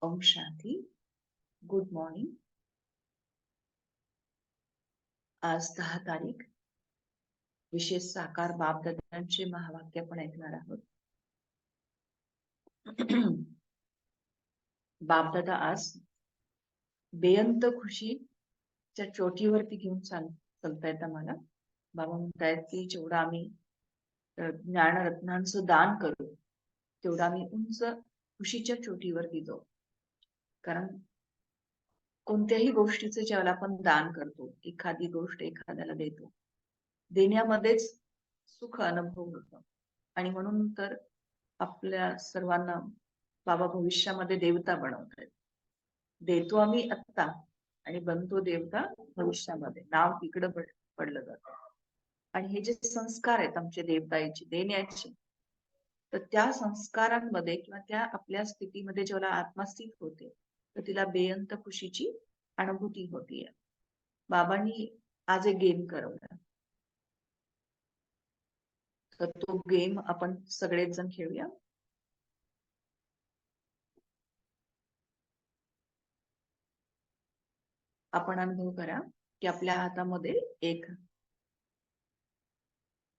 Om Shanti. Good morning. आज 10 तारीख. विशेष साकार बापदादांचे महावाक्य आपण ऐकणार आहोत. बापदादा आज बेअंत खुशीच्या चोटीवरती घेऊन चालतायत आम्हाला. बाबा म्हणतायत की जेवढा आम्ही ज्ञानरत्नांचं दान करू तेवढा आम्ही उंच खुशीच्या चोटीवरती जाऊ. कारण कोणत्याही गोष्टीचे ज्यावेळेला आपण दान करतो, एखादी गोष्ट एखाद्याला देतो, देण्यामध्येच सुख अनुभव होतं. आणि म्हणून तर आपल्या सर्वांना बाबा भविष्यामध्ये देवता बनवतात. देतो आम्ही आत्ता आणि बनतो देवता भविष्यामध्ये. नाव इकडं पडलं जातं. आणि हे जे संस्कार आहेत आमचे देवताचे देण्याचे, तर त्या संस्कारांमध्ये किंवा त्या आपल्या स्थितीमध्ये जेव्हा आत्मा स्थित होते तर तिला बेअंत खुशीची अनुभूती होतीये. बाबांनी आज एक गेम करवला, तर तो गेम आपण सगळेच जण खेळूया. आपण अनुभव करा की आपल्या हातामध्ये एक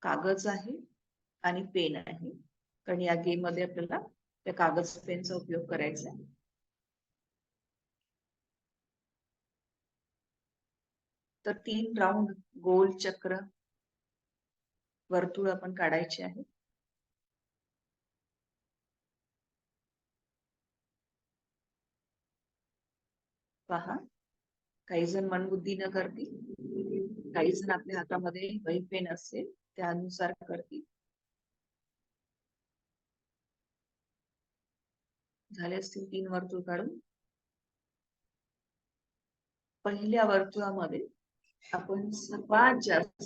कागद आहे आणि पेन आहे. कारण या गेम मध्ये आपल्याला त्या कागद पेनचा उपयोग करायचा आहे. तर 3 राऊंड गोल चक्र वर्तुळ आपण काढायचे आहे. पहा, काही जण मनबुद्धी न करतील, काही जण आपल्या हातामध्ये वही पेन असेल त्यानुसार करतील. झाले असतील 3 वर्तुळ काढून. पहिल्या वर्तुळामध्ये आपण सर्वात जास्त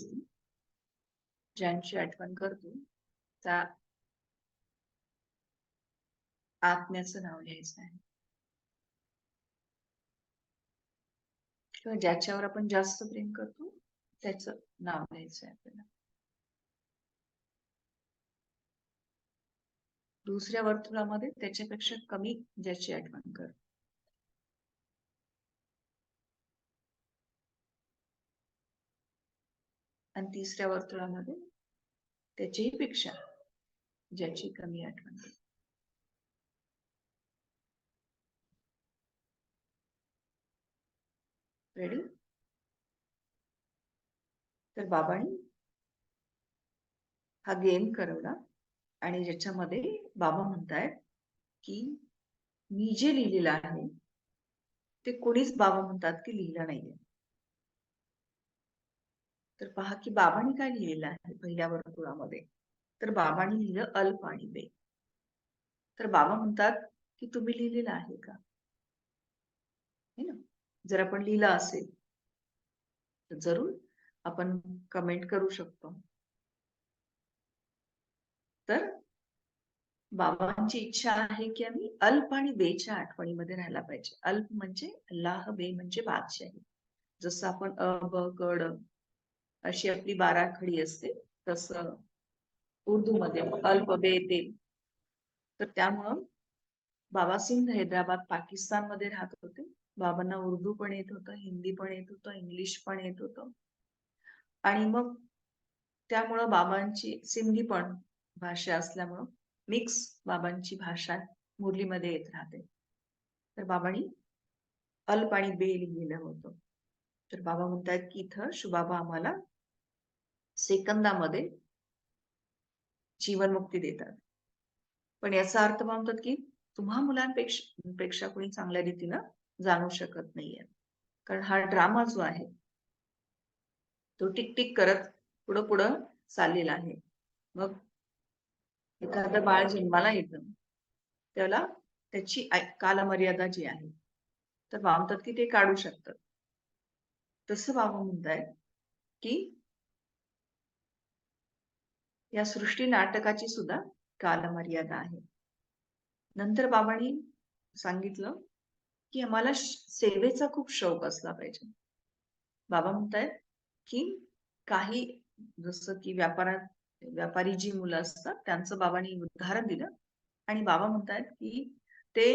ज्यांची आठवण करतो त्या आत्म्याचं नाव लिहायचं आहे, किंवा ज्याच्यावर आपण जास्त प्रेम करतो त्याचं नाव लिहायचं आहे आपल्याला. दुसऱ्या वर्तुळामध्ये त्याच्यापेक्षा कमी ज्याची आठवण कर. आणि तिसऱ्या वर्तुळामध्ये त्याच्याही पेक्षा ज्याची कमी आठवण कर. रेडी? तर बाबांनी हा गेम करवला आणि ज्याच्यामध्ये बाबा म्हणतायत की मी जे लिहिलेलं आहे ते कोणीच बाबा म्हणतात की लिहिलं नाहीये. तर पहा की बाबांनी काय लिहिलेलं आहे पहिल्या वर्तुळामध्ये. तर बाबांनी लिहिलं अल्प आणि बे. तर बाबा म्हणतात की तुम्ही लिहिलेलं आहे का? है ना? जर आपण लिहिलं असेल तर जरूर आपण कमेंट करू शकतो. तर बाबांची इच्छा आहे की आम्ही अल्प आणि बेच्या आठवणीमध्ये राहायला पाहिजे. अल्प म्हणजे अल्लाह, बे म्हणजे बादशाही. जसं आपण अ ब क ड अशी आपली 12 खडी असते, तसं उर्दू मध्ये अल्प बे ते. तर त्यामुळं बाबा सिंध हैदराबाद पाकिस्तान मध्ये राहत होते. बाबांना उर्दू पण येत होतं, हिंदी पण येत होतं, इंग्लिश पण येत होतं. आणि मग त्यामुळं बाबांची सिंधी पण भाषा असल्यामुळं मिक्स बाबांची भाषा मुरलीमध्ये येत राहते. तर बाबांनी अल्प आणि बे लिहिलेलं होतं. तर बाबा म्हणतात की इथं शुबाबा आम्हाला सेकंदामध्ये जीवनमुक्ती देतात. पण याचा अर्थ म्हणतात की तुम्हा मुलांपेक्षा कोणी चांगल्या रीतीनं जाणू शकत नाहीये. कारण हा ड्रामा जो आहे तो टिक टिक करत पुढं पुढं चाललेला आहे. मग एखादं बाळ जन्माला येतं त्याला त्याची कालमर्यादा जी आहे तर म्हणतात की ते काढू शकतात. तसं बाबा म्हणताय की या सृष्टी नाटकाची सुद्धा कालमर्यादा आहे. नंतर बाबांनी सांगितलं की आम्हाला सेवेचा खूप शौक असला पाहिजे. बाबा म्हणतायत की काही जसं की व्यापारी जी मुलं असतात त्यांचं बाबांनी उदाहरण दिलं आणि बाबा म्हणतायत की ते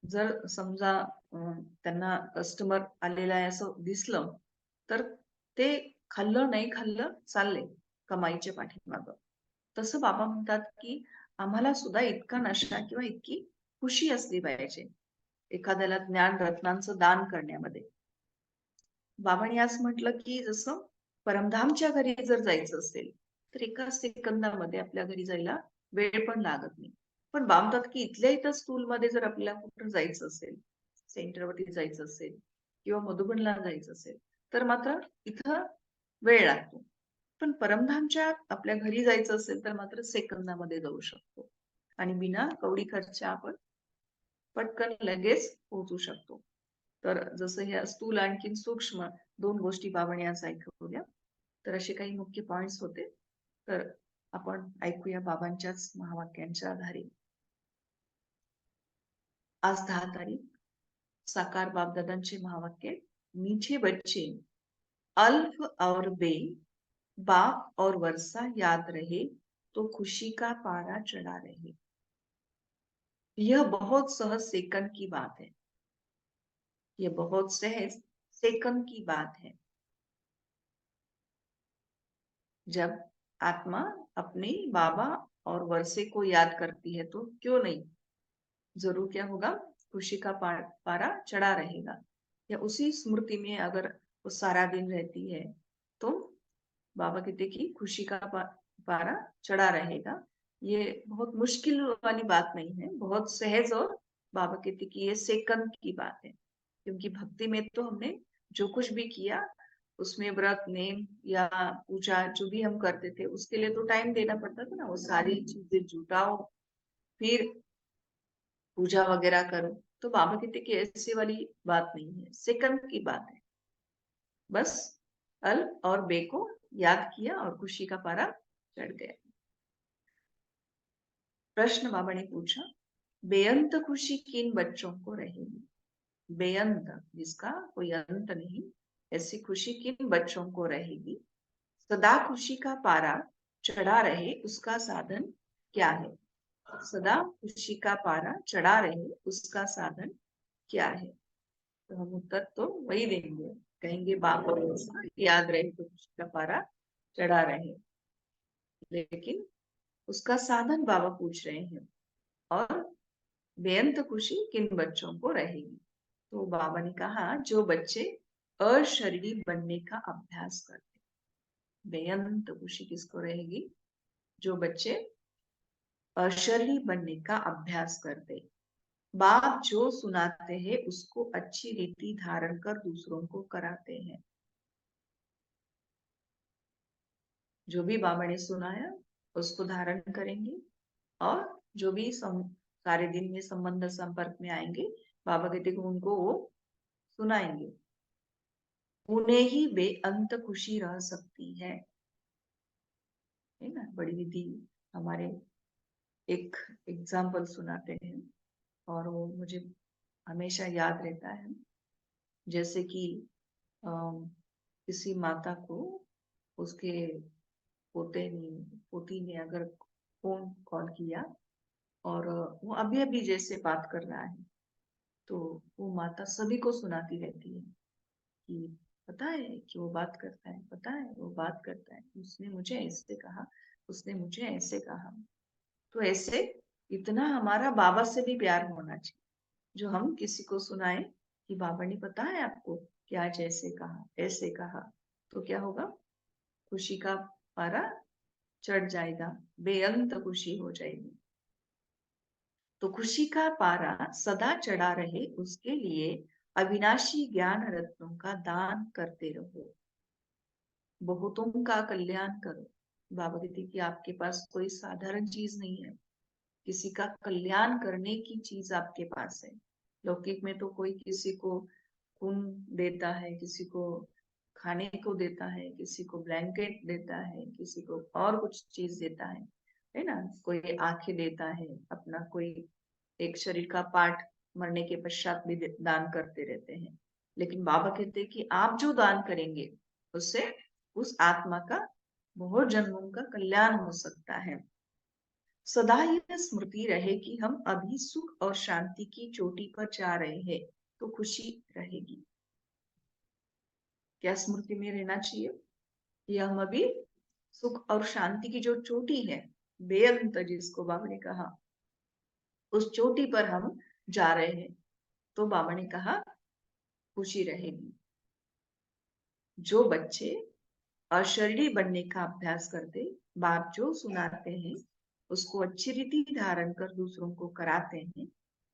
जर समजा त्यांना कस्टमर आलेला आहे असं दिसलं, तर ते खाल्लं नाही खाल्लं चालले कमाईच्या पाठीमागं. तसं बाबा म्हणतात, की आम्हाला सुद्धा इतका नशा किंवा इतकी खुशी असली पाहिजे, एखाद्याला ज्ञान रत्नांचं दान करण्यामध्ये. बाबांनी आज म्हटलं, की जसं परमधामच्या घरी जर जायचं असेल, तर एका सेकंदामध्ये आपल्या घरी जायला वेळ पण लागत नाही. पण बाबा म्हणतात, की इथल्या इथं स्कूलमध्ये जर आपल्याला कुठं जायचं असेल, सेंटरवरती जायचं असेल किंवा मधुबनला जायचं असेल, तर मात्र इथं वेळ लागतो. पण परमधामच्या आपल्या घरी जायचं असेल, तर मात्र सेकंदामध्ये जाऊ शकतो. आणि बिना कवडी खर्च आपण पटकन लगेच पोहोचू शकतो. तर जसं ह्या स्थूल आणखीन सूक्ष्म दोन गोष्टी बाबांनी आज ऐकवल्या. तर असे काही मुख्य पॉइंट्स होते. तर आपण ऐकूया बाबांच्याच महावाक्यांच्या आधारे. आज 10 तारीख, साकार बापदादांचे महावाक्य. मीठे बच्चे अल्फ और बे, बाप और वर्षा याद रहे तो खुशी का पारा चढ़ा रहे. यह बहुत सहज सेकंड की बात है. ये बहुत सहज सेकंड की बात है. जब आत्मा अपने बाबा और वर्षे को याद करती है तो क्यों नहीं, जरूर क्या होगा, खुशी का पारा चढ़ा रहेगा. या उसी स्मृति में अगर वो सारा दिन रहती है तो बाबा कहते कि खुशी का पारा चढ़ा रहेगा. ये बहुत मुश्किल वाली बात नहीं है, बहुत सहज. और बाबा कहते कि ये सेकंड की बात है, क्योंकि भक्ति में तो हमने जो कुछ भी किया उसमें व्रत नेम या पूजा जो भी हम करते थे उसके लिए तो टाइम देना पड़ता था ना. वो सारी चीजें जुटाओ, फिर पूजा वगैरह करो. तो बाबा कहते कि ऐसी वाली बात नहीं है, सेकंड की बात है. बस अल और बे को याद किया और खुशी का पारा चढ़ गया. प्रश्न बाबा ने पूछा, बेअंत खुशी किन बच्चों को रहेगी. बेअंत, जिसका कोई अंत नहीं, ऐसी खुशी किन बच्चों को रहेगी. सदा खुशी का पारा चढ़ा रहे उसका साधन क्या है. सदा खुशी का पारा चढ़ा रहे उसका साधन क्या है. तो हम उत्तर तो वही देंगे, कहेंगे बाप और वर्षा याद रहे तो खुशी का पारा चढ़ा रहे. लेकिन उसका साधन बाबा पूछ रहे हैं. और बेअंत खुशी किन बच्चों को रहेगी. तो बाबा ने कहा, जो बच्चे अशरीरी बनने का अभ्यास करते. बेअंत खुशी किसको रहेगी, जो बच्चे अशरीरी बनने का अभ्यास करते. बाप जो सुनाते हैं उसको अच्छी रीति धारण कर दूसरों को कराते हैं. जो भी बाबा ने सुनाया उसको धारण करेंगे, और जो भी सारे दिन में संबंध संपर्क में आएंगे, बाबा कहते कि उनको वो सुनाएंगे. उन्हें ही बेअंत खुशी रह सकती है ना. बड़ी दीदी हमारे एक एग्जाम्पल सुनाते हैं और वो मुझे हमेशा याद रहता है. जैसे कि किसी माता को उसके पोते ने पोती ने अगर फोन कॉल किया और वो अभी अभी जैसे बात कर रहा है, तो वो माता सभी को सुनाती रहती है कि पता है कि वो बात करता है, पता है वो बात करता है, उसने मुझे ऐसे कहा, उसने मुझे ऐसे कहा. तो ऐसे इतना हमारा बाबा से भी प्यार होना चाहिए, जो हम किसी को सुनाए कि बाबा ने पता है आपको कि आज ऐसे कहा ऐसे कहा. तो क्या होगा, खुशी का पारा चढ़ जाएगा, बेअंत खुशी हो जाएगी. तो खुशी का पारा सदा चढ़ा रहे उसके लिए अविनाशी ज्ञान रत्नों का दान करते रहो. बहुतों का कल्याण करो. बाबा कहते कि आपके पास कोई साधारण चीज नहीं है, किसी का कल्याण करने की चीज आपके पास है. लौकिक में तो कोई किसी को खून देता है, किसी को खाने को देता है, किसी को ब्लैंकेट देता है, किसी को और कुछ चीज देता है ना. कोई आंखें देता है अपना, कोई एक शरीर का पार्ट मरने के पश्चात भी दान करते रहते हैं. लेकिन बाबा कहते हैं कि आप जो दान करेंगे उससे उस आत्मा का बहुत जन्मों का कल्याण हो सकता है. सदा यह स्मृति रहे कि हम अभी सुख और शांति की चोटी पर जा रहे हैं, तो खुशी रहेगी। क्या स्मृति में रहना चाहिए कि हम अभी सुख और शांति की जो चोटी है, बेअंत जिसको बाबा ने कहा, उस चोटी पर हम जा रहे हैं, तो बाबा ने कहा खुशी रहेगी। जो बच्चे अशरीरी बनने का अभ्यास करते, बाप जो सुनाते हैं उसको अच्छी रीति धारण कर दूसरों को कराते हैं,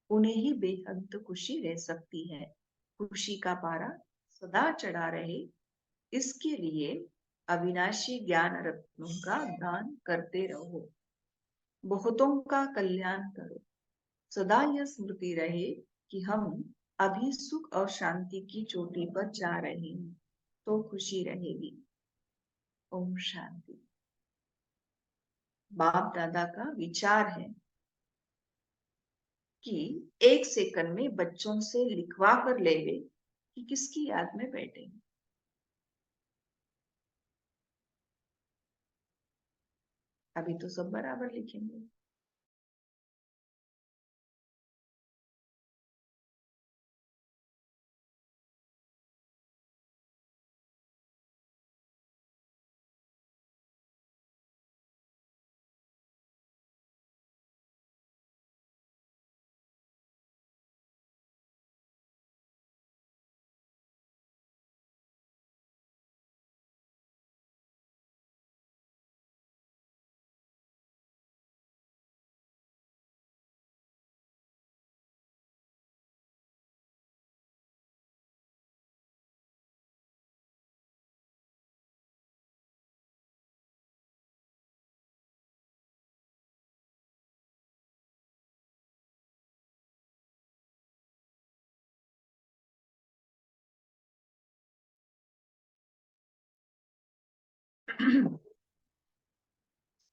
उन्हें ही बेअंत खुशी रह सकती है। खुशी का पारा सदा चढ़ा रहे, इसके लिए अविनाशी ज्ञान रत्नों का दान करते रहो, बहुतों का कल्याण करो। सदा यह स्मृति रहे कि हम अभी सुख और शांति की चोटी पर जा रहे हैं, तो खुशी रहेगी। ओम शांति। बाप दादा का विचार है कि एक सेकंड में बच्चों से लिखवा कर ले वे कि किसकी याद में बैठे। अभी तो सब बराबर लिखेंगे।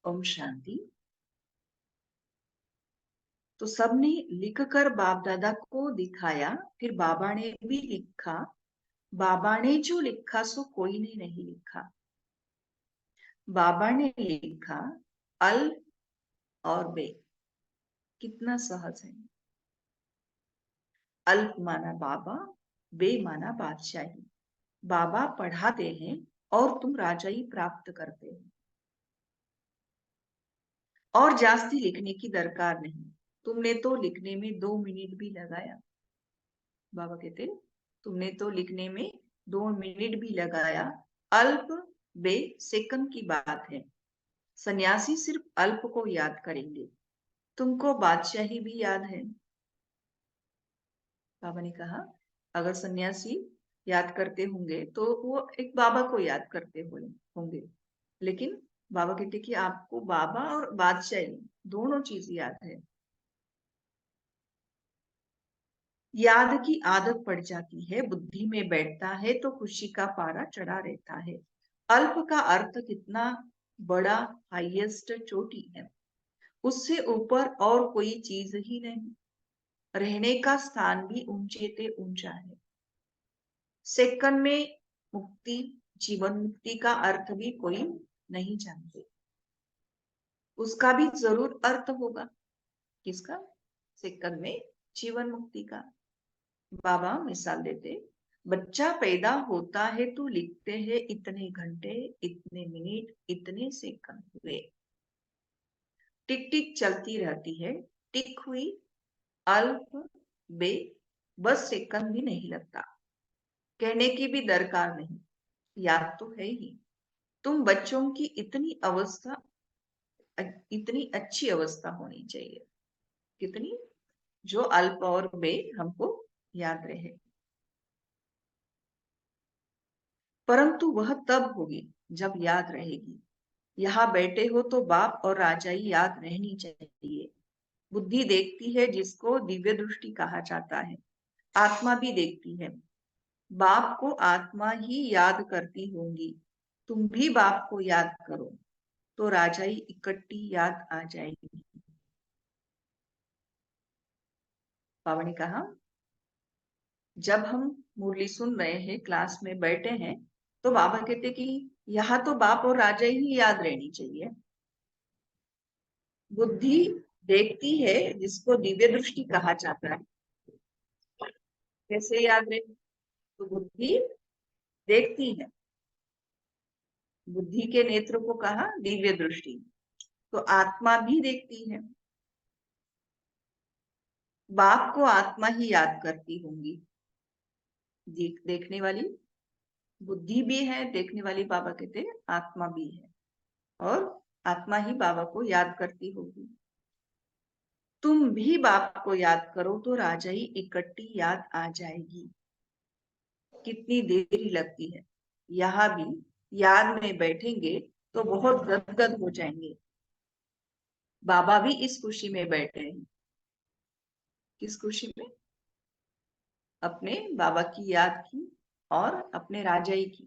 ओम शांति। तो सबने लिखकर बाप दादा को दिखाया, फिर बाबा ने भी लिखा। बाबा ने जो लिखा सो कोई ने नहीं लिखा। बाबा ने लिखा अल और बे। कितना सहज है। अल्प माना बाबा, बे माना बादशाही। बाबा पढ़ाते हैं और तुम राजाई प्राप्त करते हो। और जास्ती लिखने की दरकार नहीं। तुमने तो लिखने में 2 मिनट भी लगाया। बाबा कहते तुमने तो लिखने में 2 मिनट भी लगाया। अल्प बे सेकंड की बात है। सन्यासी सिर्फ अल्प को याद करेंगे। तुमको बादशाही भी याद है। बाबा ने कहा अगर सन्यासी याद करते होंगे तो वो एक बाबा को याद करते होंगे, लेकिन बाबा कहते कि आपको बाबा और बादशाही दोनों चीज याद है। याद की आदत पड़ जाती है, बुद्धि में बैठता है तो खुशी का पारा चढ़ा रहता है। अल्प का अर्थ कितना बड़ा हाईएस्ट चोटी है, उससे ऊपर और कोई चीज ही नहीं। रहने का स्थान भी ऊंचे ते ऊंचा है। सेकंड में मुक्ति, जीवन मुक्ति का अर्थ भी कोई नहीं जानते। उसका भी जरूर अर्थ होगा। किसका? सेकंड में जीवन मुक्ति का। बाबा मिसाल देते, बच्चा पैदा होता है तो लिखते हैं इतने घंटे, इतने मिनट, इतने सेकंड हुए। टिक टिक चलती रहती है। टिक हुई, अल्प बे, बस सेकंड भी नहीं लगता। कहने की भी दरकार नहीं, याद तो है ही। तुम बच्चों की इतनी अच्छी अवस्था होनी चाहिए। कितनी? जो अल्प और बे हमको याद रहे। परंतु वह तब होगी जब याद रहेगी। यहाँ बैठे हो तो बाप और राजाई याद रहनी चाहिए। बुद्धि देखती है जिसको दिव्य दृष्टि कहा जाता है। आत्मा भी देखती है। बाप को आत्मा ही याद करती होंगी। तुम भी बाप को याद करो तो राजाई इकट्ठी याद आ जाएगी। बाबा ने कहा जब हम मुरली सुन रहे हैं, क्लास में बैठे हैं, तो बाबा कहते कि यहाँ तो बाप और राजा ही याद रहनी चाहिए। बुद्धि देखती है, जिसको दिव्य दृष्टि कहा जाता है। कैसे याद रहे? तो बुद्धि देखती है, बुद्धि के नेत्र को कहा दिव्य दृष्टि। तो आत्मा भी देखती है, बाप को आत्मा ही याद करती होंगी। देखने वाली बुद्धि भी है, देखने वाली बाबा कहते हैं आत्मा भी है, और आत्मा ही बाबा को याद करती होगी। तुम भी बाप को याद करो तो राजाई इकट्ठी याद आ जाएगी। कितनी देरी लगती है, यहाँ भी याद में बैठेंगे तो बहुत गदगद हो जाएंगे। बाबा भी इस खुशी में बैठे हैं। किस खुशी में? अपने बाबा की याद की और अपने राजाई की।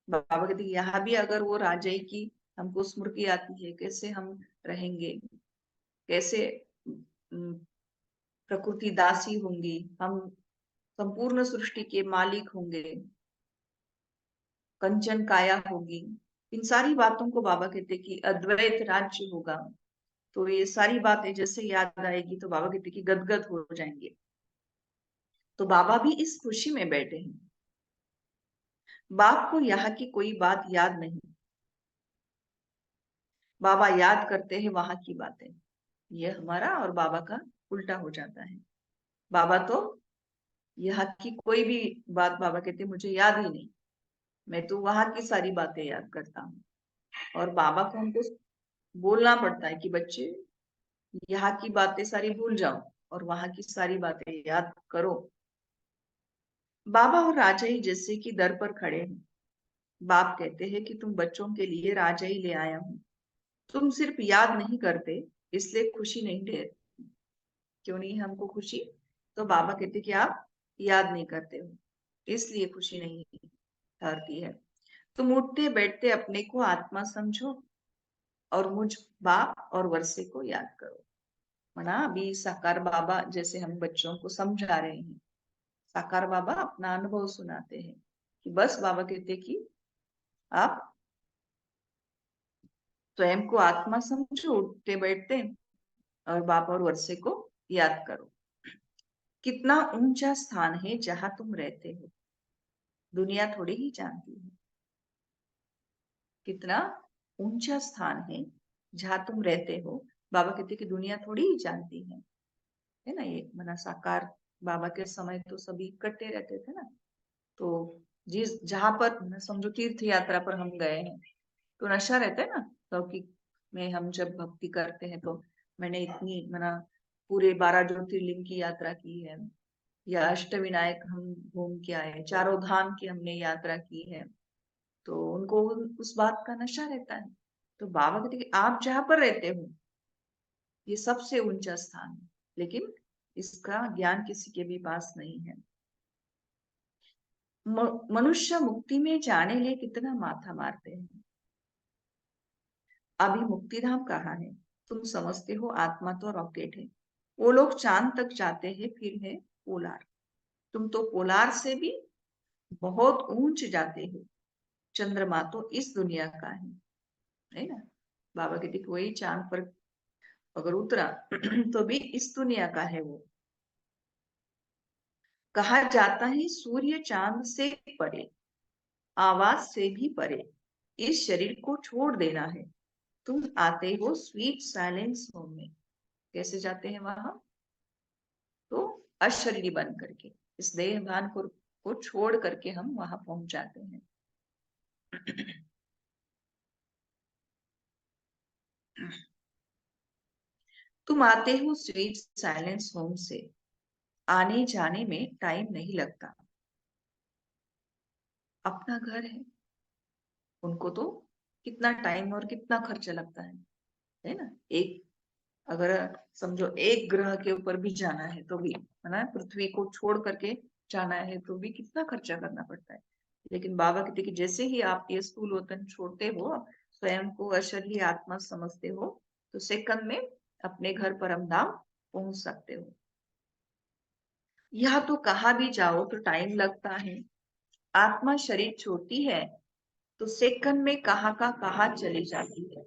बाबा कहते यहाँ भी अगर वो राजाई की हमको स्मृति आती है, कैसे हम रहेंगे, कैसे प्रकृति दासी होंगी, हम संपूर्ण सृष्टि के मालिक होंगे, कंचन काया होगी। इन सारी बातों को बाबा कहते कि अद्वैत राज्य होगा। तो ये सारी बातें जैसे याद आएगी तो बाबा कहते कि गदगद हो जाएंगे। तो बाबा भी इस खुशी में बैठे हैं। बाप को यहाँ की कोई बात याद नहीं, बाबा याद करते हैं वहां की बातें। ये हमारा और बाबा का उल्टा हो जाता है। बाबा तो यहाँ की कोई भी बात बाबा कहते मुझे याद ही नहीं, मैं तो वहां की सारी बातें याद करता हूँ। और बाबा को हमको बोलना पड़ता है कि बच्चे यहाँ की बातें सारी भूल जाओ और वहां की सारी बातें याद करो। बाबा और राजाई जैसे कि दर पर खड़े हैं। बाप कहते हैं कि तुम बच्चों के लिए राजाई ले आया हूँ। तुम सिर्फ याद नहीं करते, इसलिए खुशी नहीं दे। क्यों नहीं हमको खुशी? तो बाबा कहते कि आप याद नहीं करते हो, इसलिए खुशी नहीं ठहरती है। तुम उठते बैठते अपने को आत्मा समझो और मुझ बाप और वर्षे को याद करो। मना अभी साकार बाबा जैसे हम बच्चों को समझा रहे हैं, साकार बाबा अपना अनुभव सुनाते हैं कि बस बाबा कहते कि आप स्वयं को आत्मा समझो, उठते बैठते, और बाप और वर्षे को याद करो। कितना ऊंचा स्थान है जहां तुम रहते हो, दुनिया थोड़ी ही जानती है। कितना ऊंचा स्थान है जहां तुम रहते हो, बाबा कहते कि दुनिया थोड़ी ही जानती है ना। ये मना साकार बाबा के समय तो सभी इकट्ठे रहते थे ना। तो जिस जहां पर समझो तीर्थ यात्रा पर हम गए हैं तो नशा रहता है ना लौकिक में। हम जब भक्ति करते हैं तो मैंने इतनी मना पूरे 12 ज्योतिर्लिंग की यात्रा की है, या अष्टविनायक हम घूम के आए, चारों धाम की हमने यात्रा की है। तो उनको उस बात का नशा रहता है। तो बाबा कहते कि आप जहां पर रहते हो ये सबसे ऊंचा स्थान है, लेकिन इसका ज्ञान किसी के भी पास नहीं है। मनुष्य मुक्ति में जाने लिए कितना माथा मारते हैं। अभी मुक्तिधाम कहाँ है? तुम समझते हो आत्मा तो रॉकेट है, वो लोग चांद तक जाते हैं, फिर है पोलार। तुम तो पोलार से भी बहुत ऊंच जाते हो। चंद्रमा तो इस दुनिया का है ना। बाबा कहते कि वही चांद पर अगर उतरा तो भी इस दुनिया का है वो। कहा जाता है सूर्य चांद से परे, आवाज से भी परे, इस शरीर को छोड़ देना है। तुम आते हो स्वीट साइलेंस होम में। कैसे जाते हैं वहां? तो अशरीरी बन करके, इस देह भान को छोड़ करके हम वहां पहुंच जाते हैं। तुम आते हो स्वीट साइलेंस होम से, आने जाने में टाइम नहीं लगता। अपना घर है, उनको तो कितना टाइम और कितना खर्चा लगता है ना। एक अगर समझो एक ग्रह के ऊपर भी जाना है तो भी, है ना, पृथ्वी को छोड़ करके जाना है तो भी कितना खर्चा करना पड़ता है। लेकिन बाबा कहते कि जैसे ही आप ये स्थूल वतन छोड़ते हो, स्वयं को अशरीरी आत्मा समझते हो, तो सेकंड में अपने घर परम धाम पहुंच सकते हो। यह तो कहा भी जाओ तो टाइम लगता है। आत्मा शरीर छोड़ती है तो सेकंड में कहाँ का कहाँ चली जाती है।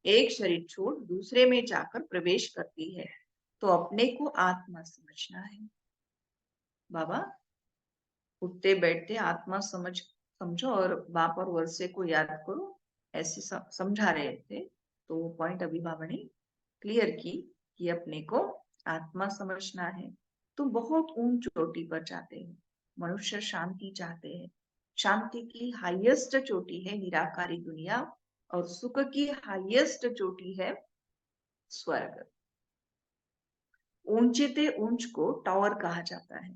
एक शरीर छोड़ दूसरे में जाकर प्रवेश करती है, तो अपने को आत्मा समझना है। बाबा उठते बैठते आत्मा समझो और बाप और वर्षे को याद करो, ऐसे समझा रहे थे। तो वो पॉइंट अभी बाबा ने क्लियर की कि अपने को आत्मा समझना है। तुम बहुत ऊंच चोटी पर जाते हो। मनुष्य शांति चाहते हैं। शांति की हाईएस्ट चोटी है निराकारी दुनिया, और सुख की हाईएस्ट चोटी है स्वर्ग। ऊंचे ते ऊंच को टावर कहा जाता है।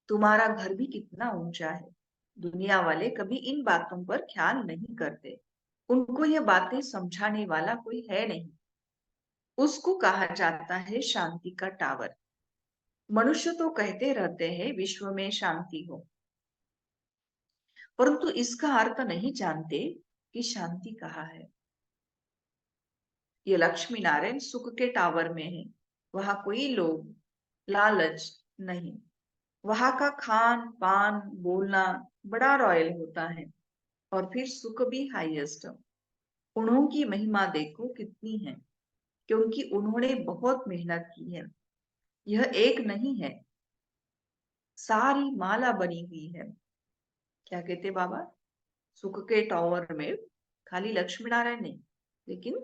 तुम्हारा घर भी कितना ऊंचा है। दुनिया वाले कभी इन बातों पर ख्याल नहीं करते। उनको ये बातें समझाने वाला कोई है नहीं। उसको कहा जाता है शांति का टावर। मनुष्य तो कहते रहते हैं विश्व में शांति हो, परंतु इसका अर्थ नहीं जानते कि शांति कहाँ है। ये लक्ष्मी नारायण सुख के टावर में है। वहां कोई लोभ लालच नहीं। वहां का खान पान बोलना बड़ा रॉयल होता है, और फिर सुख भी हाईएस्ट। उन्हों की महिमा देखो कितनी है, क्योंकि उन्होंने बहुत मेहनत की है। यह एक नहीं है, सारी माला बनी हुई है। क्या कहते बाबा? सुख के टावर में खाली लक्ष्मी नारायण नहीं, लेकिन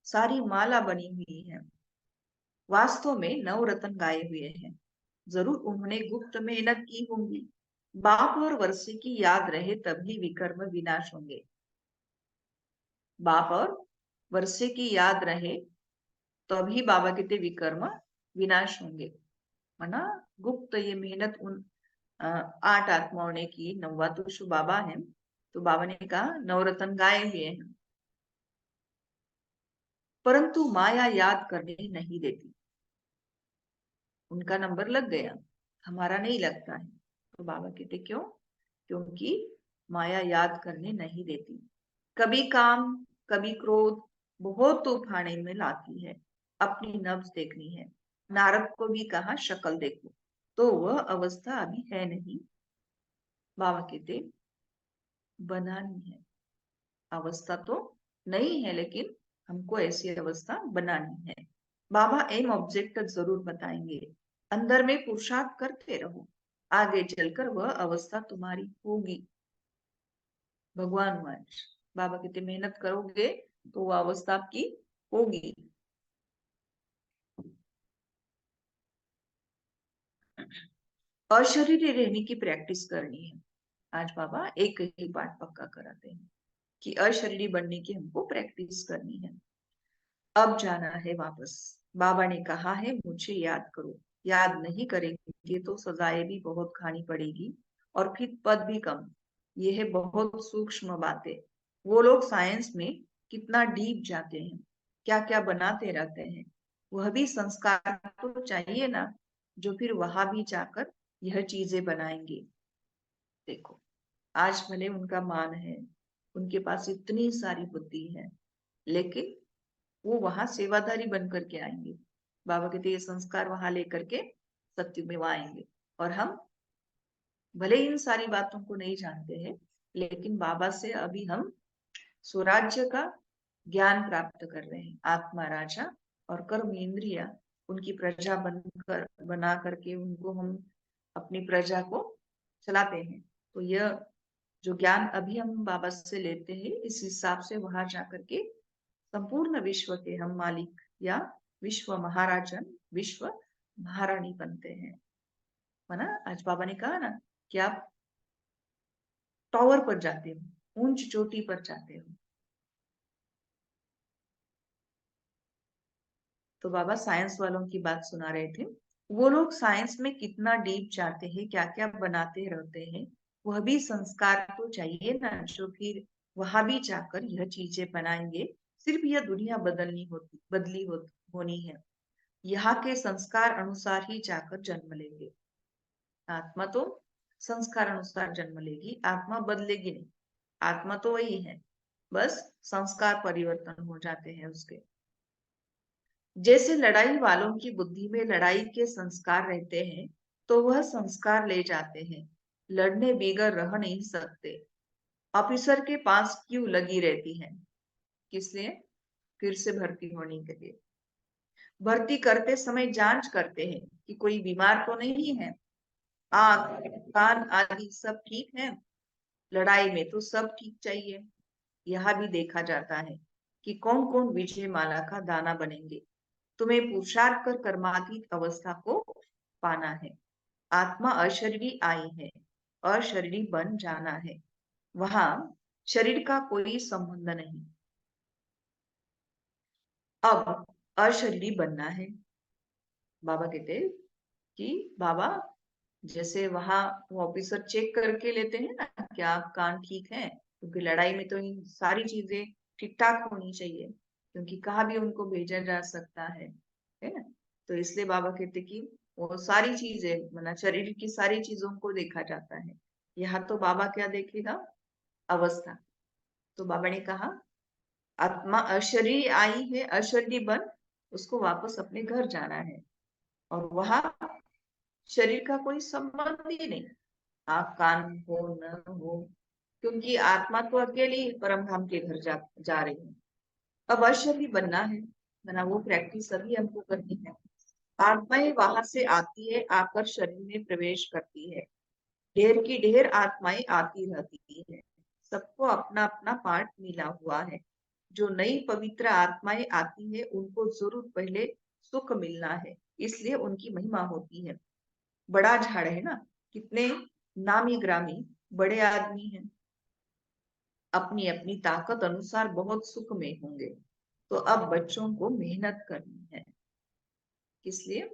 सारी माला बनी हुई है। वास्तव में नवरत्न गाए हुए हैं। जरूर उन्होंने गुप्त मेहनत की होंगी। बाप और वर्षे की याद रहे तभी विकर्म विनाश होंगे। बाप और वर्षे की याद रहे तभी बाबा कहते विकर्म विनाश होंगे। मना गुप्त ये मेहनत उन 8 आत्माओं ने की। 9वां तो शुभ बाबा है, तो बाबा ने कहा नवरत्न गाए हुए हैं, परंतु माया याद करने नहीं देती। उनका नंबर लग गया, हमारा नहीं लगता है। तो बाबा कहते क्यों? क्योंकि माया याद करने नहीं देती। कभी काम कभी क्रोध बहुत तूफाने में लाती है। अपनी नब्ज देखनी है। नारद को भी कहा शक्ल देखो, तो वह अवस्था अभी है नहीं। बाबा कहते बनानी है। अवस्था तो नहीं है, लेकिन हमको ऐसी अवस्था बनानी है। बाबा एम ऑब्जेक्ट जरूर बताएंगे। अंदर में पुरुषार्थ करते रहो, आगे चलकर वह अवस्था तुम्हारी होगी। भगवान वंश बाबा कहते मेहनत करोगे तो वह अवस्था आपकी होगी। अशरीरी रहने की प्रैक्टिस करनी है। आज बाबा एक ही बात पक्का कराते हैं कि अशरीरी बनने की हमको प्रैक्टिस करनी है। अब जाना है वापस। बाबा ने कहा है मुझे याद करो। याद नहीं करेंगे तो सजाएं भी बहुत खानी पड़ेगी, और फिर पद भी कम। ये है बहुत सूक्ष्म बातें। वो लोग साइंस में कितना डीप जाते हैं, क्या क्या बनाते रहते हैं। वह भी संस्कार तो चाहिए ना, जो फिर वहां भी जाकर यह चीजें बनाएंगे। देखो आज भले उनका मान है, उनके पास इतनी सारी बुद्धि है, लेकिन वो वहां सेवाधारी बन करके आएंगे। बाबा कहते ये संस्कार वहां लेकर के सत्य में वहां आएंगे। और हम भले इन सारी बातों को नहीं जानते हैं, लेकिन बाबा से अभी हम स्वराज्य का ज्ञान प्राप्त कर रहे हैं। आत्मा राजा और कर्म इंद्रिया उनकी प्रजा बनकर बना करके उनको हम अपनी प्रजा को चलाते हैं। तो यह जो ज्ञान अभी हम बाबा से लेते हैं, इस हिसाब से वहां जाकर के संपूर्ण विश्व के हम मालिक या विश्व महाराजन विश्व महारानी बनते हैं। है ना? आज बाबा ने कहा ना कि आप टावर पर जाते हो, ऊंच चोटी पर जाते हो। तो बाबा साइंस वालों की बात सुना रहे थे। वो लोग साइंस में कितना डीप जाते हैं, क्या क्या बनाते रहते हैं। वह भी संस्कार तो चाहिए ना, जो फिर वहां भी जाकर यह चीजें बनाएंगे। सिर्फ यह दुनिया होनी है। यहाँ के संस्कार अनुसार ही जाकर जन्म लेंगे। आत्मा तो संस्कार अनुसार जन्म लेगी, आत्मा बदलेगी नहीं। आत्मा तो वही है, बस संस्कार परिवर्तन हो जाते हैं उसके। जैसे लड़ाई वालों की बुद्धि में लड़ाई के संस्कार रहते हैं, तो वह संस्कार ले जाते हैं। लड़ने बिगर रह नहीं सकते। ऑफिसर के पास क्यों लगी रहती है? किस लिए? फिर से भर्ती होने के लिए। भर्ती करते समय जांच करते हैं कि कोई बीमार तो नहीं है, आंख कान आदि सब ठीक है, लड़ाई में तो सब ठीक चाहिए। यह भी देखा जाता है कि कौन कौन विजय माला का दाना बनेंगे। तुम्हें पुरुषार्थ कर कर्मातीत अवस्था को पाना है। आत्मा अशरीरी आई है, अशरीरी बन जाना है। वहां शरीर का कोई संबंध नहीं। अब अशरीरी बनना है। बाबा कहते हैं कि बाबा जैसे वहां वो ऑफिसर चेक करके लेते हैं ना कि आप कान ठीक है, क्योंकि लड़ाई में तो इन सारी चीजें ठीक ठाक होनी चाहिए, क्योंकि कहाँ भी उनको भेजा जा सकता है ना। तो इसलिए बाबा कहते कि वो सारी चीजें मतलब शरीर की सारी चीजों को देखा जाता है। यहाँ तो बाबा क्या देखेगा? अवस्था। तो बाबा ने कहा आत्मा अशरीरी आई है, अशरीरी बन उसको वापस अपने घर जाना है, और वहां शरीर का कोई संबंध ही नहीं। आप कान हो न हो, क्योंकि आत्मा तो अकेली परम धाम के घर जा रही है। अब अशरीरी बनना है, बना वो प्रैक्टिस अभी हमको करनी है। आत्माएं वहां से आती है, आकर शरीर में प्रवेश करती है। ढेर की ढेर आत्माएं आती रहती है। सबको अपना अपना पार्ट मिला हुआ है। जो नई पवित्र आत्माएं आती है उनको जरूर पहले सुख मिलना है, इसलिए उनकी महिमा होती है। बड़ा झाड़ है ना, कितने नामी ग्रामी बड़े आदमी हैं, अपनी अपनी ताकत अनुसार बहुत सुख में होंगे। तो अब बच्चों को मेहनत करनी है। इसलिए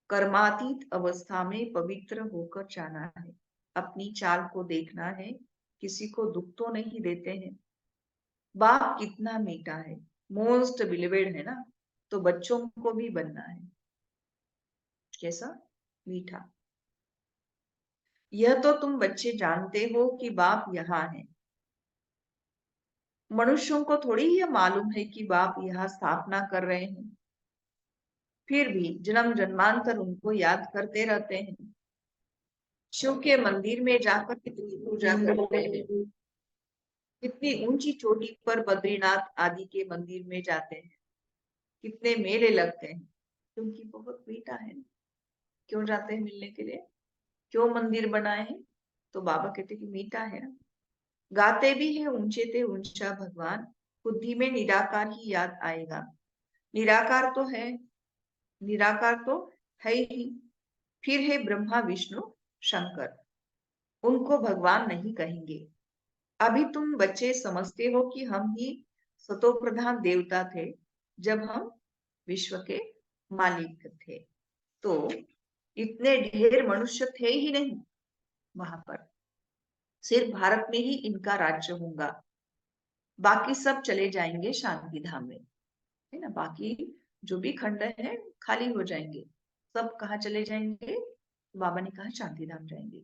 कर्मातीत अवस्था में पवित्र होकर जाना है। अपनी चाल को देखना है, किसी को दुख तो नहीं देते हैं। बाप कितना मीठा है, मोस्ट बिलीवेड है ना, तो बच्चों को भी बनना है कैसा? मीठा। यह तो तुम बच्चे जानते हो कि बाप यहाँ है। मनुष्यों को थोड़ी ही मालूम है कि बाप यहाँ स्थापना कर रहे हैं। फिर भी जन्म जन्मांतर उनको याद करते रहते हैं। शिव के मंदिर में जाकर कितनी पूजा करते हैं, कितनी ऊंची चोटी पर बद्रीनाथ आदि के मंदिर में जाते हैं, कितने मेले लगते हैं, क्योंकि बहुत मीठा है। क्यों जाते हैं? मिलने के लिए। क्यों मंदिर बनाए हैं? तो बाबा कहते कि मीठा है ना। गाते भी है ऊंचे ते ऊंचा भगवान, बुद्धि में निराकार ही याद आएगा। निराकार तो है, निराकार तो है ही। फिर है ब्रह्मा विष्णु शंकर, उनको भगवान नहीं कहेंगे। अभी तुम बच्चे समझते हो कि हम ही सतो प्रधान देवता थे जब हम विश्व के मालिक थे। तो इतने ढेर मनुष्य थे ही नहीं वहां पर, सिर्फ भारत में ही इनका राज्य होगा। बाकी सब चले जाएंगे शांति धाम में, है ना। बाकी जो भी खंड है खाली हो जाएंगे। सब कहाँ चले जाएंगे? बाबा ने कहा शांति धाम जाएंगे।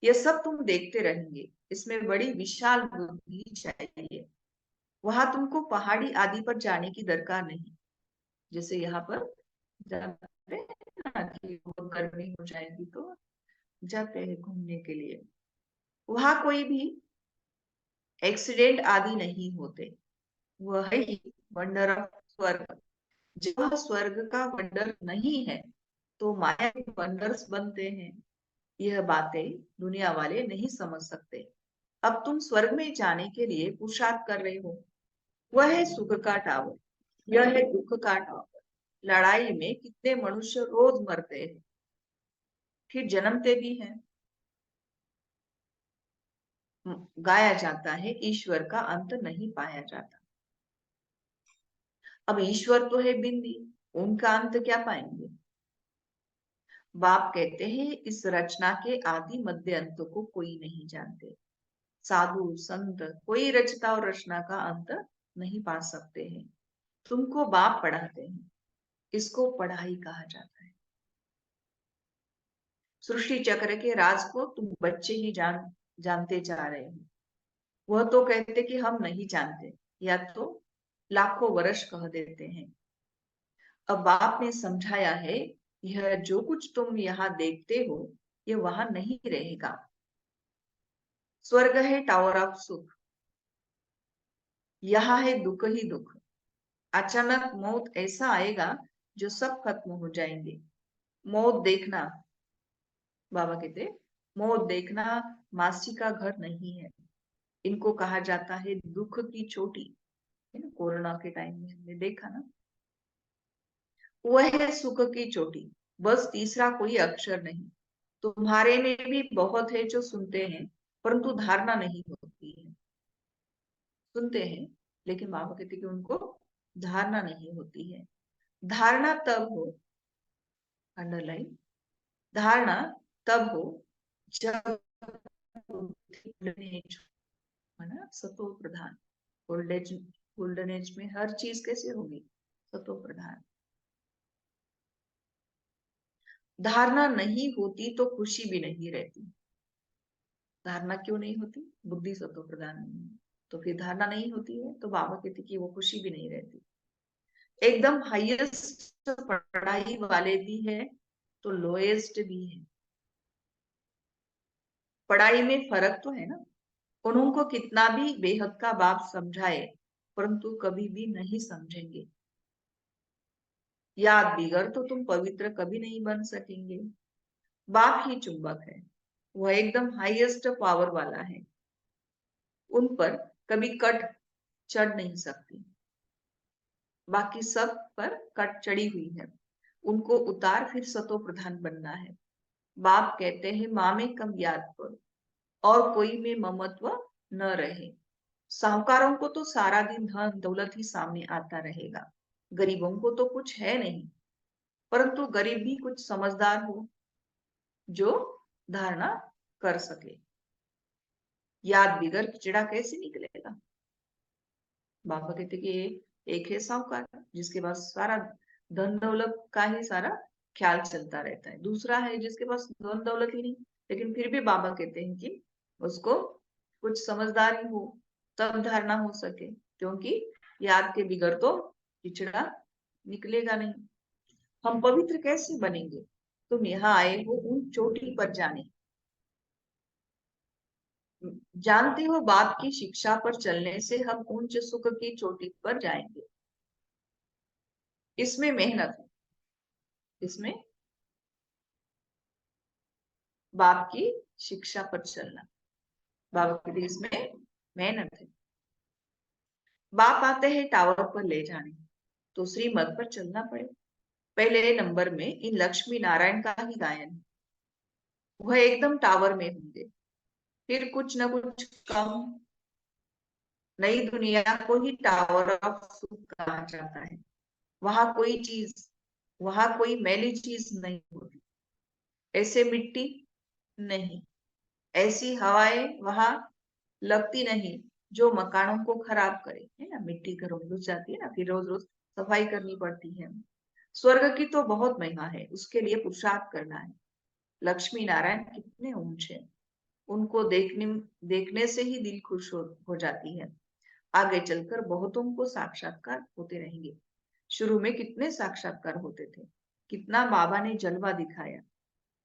ये सब तुम देखते रहेंगे। इसमें बड़ी विशाल बुद्धि चाहिए। वहां तुमको पहाड़ी आदि पर जाने की दरकार नहीं। जैसे यहाँ पर जाते हैं ना कि बहुत गर्मी हो जाएगी तो जाते हैं घूमने के लिए। वहां कोई भी एक्सीडेंट आदि नहीं होते। वह है ही वंडर ऑफ स्वर्ग। जब स्वर्ग का वंडर नहीं है तो माया के वंडर्स बनते हैं। यह बातें दुनिया वाले नहीं समझ सकते। अब तुम स्वर्ग में जाने के लिए पुरुषार्थ कर रहे हो। वह है सुख का टावर, यह है दुख का टावर। लड़ाई में कितने मनुष्य रोज मरते हैं, फिर जन्मते भी हैं। गाया जाता है ईश्वर का अंत नहीं पाया जाता। अब ईश्वर तो है बिंदी, उनका अंत क्या पाएंगे? बाप कहते हैं इस रचना के आदि मध्य अंत को कोई नहीं जानते। साधु संत कोई रचता और रचना का अंत नहीं पा सकते हैं। तुमको बाप पढ़ाते हैं, इसको पढ़ाई कहा जाता है। सृष्टि चक्र के राज को तुम बच्चे ही जानते जा रहे हो। वह तो कहते कि हम नहीं जानते, या तो लाखों वर्ष कह देते हैं। अब बाप ने समझाया है यह जो कुछ तुम यहाँ देखते हो यह वहां नहीं रहेगा। स्वर्ग है टावर ऑफ सुख, यहाँ है दुख ही दुख। अचानक मौत ऐसा आएगा जो सब खत्म हो जाएंगे। मौत देखना, बाबा कहते, मौत देखना मासी का घर नहीं है। इनको कहा जाता है दुख की चोटी। है ना, कोरोना के टाइम में हमने देखा ना, वह है सुख की चोटी, बस तीसरा कोई अक्षर नहीं। तुम्हारे में भी बहुत है जो सुनते हैं, परंतु धारणा नहीं होती है। सुनते हैं, लेकिन बाबा कहते कि उनको धारणा नहीं होती है। धारणा तब हो, अंडरलाइन, धारणा तब हो जब है ना, सतो प्रधान। ओल्ड एज, गोल्डन एज में हर चीज कैसे होगी, सतो प्रधान। धारणा नहीं होती तो खुशी भी नहीं रहती। धारणा क्यों नहीं होती, बुद्धि सतो प्रधान नहीं है, तो फिर धारणा नहीं होती है, तो बाबा कहते कि वो खुशी भी नहीं रहती। एकदम हाईएस्ट पढ़ाई वाले भी है तो लोएस्ट भी है। पढ़ाई में फर्क तो है ना। उनको कितना भी बेहद का बाप समझाए, परंतु कभी भी नहीं समझेंगे। याद बिगड़ तो तुम पवित्र कभी नहीं बन सकेंगे। बाप ही चुंबक है, वह एकदम हाईएस्ट पावर वाला है। उन पर कभी कट चढ़ नहीं सकती, बाकी सब पर कट चढ़ी हुई है। उनको उतार फिर सतो प्रधान बनना है। बाप कहते हैं माँ में कम याद करो और कोई में ममत्व न रहे। साहूकारों को तो सारा दिन धन दौलत ही सामने आता रहेगा, गरीबों को तो कुछ है नहीं। परंतु गरीब भी कुछ समझदार हो जो धारणा कर सके। याद बिगड़ खिचड़ा कैसे निकलेगा। बाबा कहते कि एक है साहूकार जिसके पास सारा धन दौलत का ही सारा ख्याल चलता रहता है, दूसरा है जिसके पास धन दौलत ही नहीं, लेकिन फिर भी बाबा कहते हैं कि उसको कुछ समझदारी हो तब धारणा हो सके, क्योंकि याद के बिगड़ तो खिचड़ा निकलेगा नहीं। हम पवित्र कैसे बनेंगे, तुम यहाँ आए हो उन चोटी पर जाने। जानते हो बाप की शिक्षा पर चलने से हम उच्च सुख की चोटी पर जाएंगे। इसमें मेहनत है, इसमें बाप की शिक्षा पर चलना, बाप के लिए इसमें मेहनत है। बाप आते हैं टावर पर ले जाने, तो श्रीमत पर चलना पड़े। पहले नंबर में इन लक्ष्मी नारायण का ही गायन, वह एकदम टावर में होंगे। फिर कुछ न कुछ कम, नई दुनिया को ही टावर ऑफ सुख कहा जाता है। वहां कोई चीज, वहां कोई मैली चीज नहीं होती। ऐसे मिट्टी नहीं, ऐसी हवाएं वहां लगती नहीं जो मकानों को खराब करे, है ना। मिट्टी घरों में घुस जाती है ना, फिर रोज रोज सफाई करनी पड़ती है। स्वर्ग की तो बहुत महिमा है, उसके लिए पुरुषार्थ करना है। लक्ष्मी नारायण कितने ऊंचे, उनको देखने से ही दिल खुश हो जाती है। आगे चलकर बहुतों को साक्षात्कार होते रहेंगे। शुरू में कितने साक्षात्कार होते थे, कितना बाबा ने जलवा दिखाया,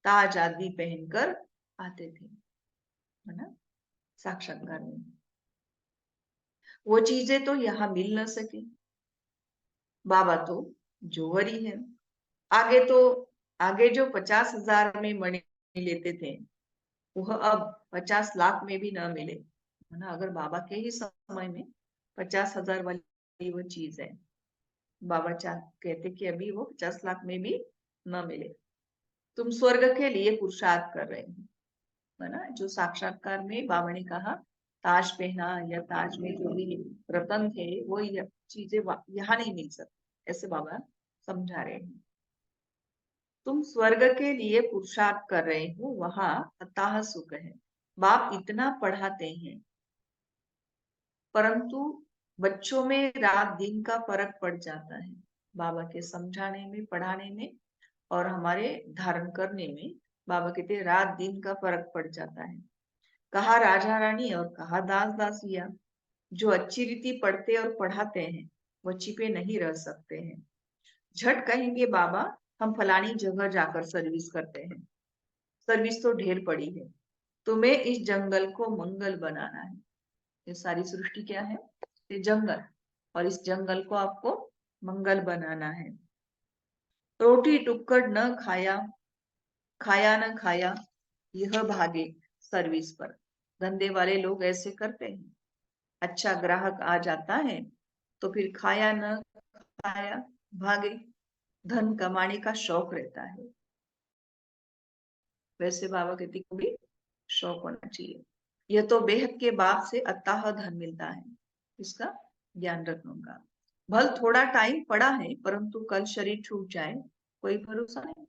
ताज आदि पहनकर आते थे, है ना, साक्षात्कार में। वो चीजें तो यहाँ मिल न सके। बाबा तो जोहरी है। आगे तो, आगे जो 50,000 में मणि लेते थे, वह अब 50 लाख में भी न मिले, है ना। अगर बाबा के ही समय में 50,000 वाली वो चीज है, बाबा चाह कहते कि अभी वो 50 लाख में भी न मिले। तुम स्वर्ग के लिए पुरुषार्थ कर रहे हो, है ना। जो साक्षात्कार में बाबा ने कहा ताज पहना या ताज में जो भी रतन थे वो चीजें यहाँ नहीं मिल सकती, ऐसे बाबा समझा रहे हैं। तुम स्वर्ग के लिए पुरुषार्थ कर रहे हो, वहां अथाह सुख है। बाप इतना पढ़ाते हैं, परंतु बच्चों में रात दिन का फर्क पड़ जाता है। बाबा के समझाने में, पढ़ाने में और हमारे धारण करने में, बाबा कहते हैं रात दिन का फर्क पड़ जाता है। कहा राजा रानी और कहा दास दासिया। जो अच्छी रीति पढ़ते और पढ़ाते हैं वो छिपे नहीं रह सकते हैं। झट कहेंगे बाबा हम फलानी जगह जाकर सर्विस करते हैं। सर्विस तो ढेर पड़ी है, तुम्हें इस जंगल को मंगल बनाना है। ये सारी सृष्टि क्या है, ये जंगल, और इस जंगल को आपको मंगल बनाना है। रोटी टुक्कड़ न खाया, खाया न खाया यह भागे सर्विस पर। धंधे वाले लोग ऐसे करते हैं। अच्छा ग्राहक आ जाता है तो फिर खाया न खाया भागे। धन कमाने का शौक रहता है। वैसे बाबा कहते को भी शौक होना चाहिए। यह तो बेहद के बाप से अथाह धन मिलता है, इसका ज्ञान रखूंगा। भल थोड़ा टाइम पड़ा है परंतु कल शरीर छूट जाए कोई भरोसा नहीं।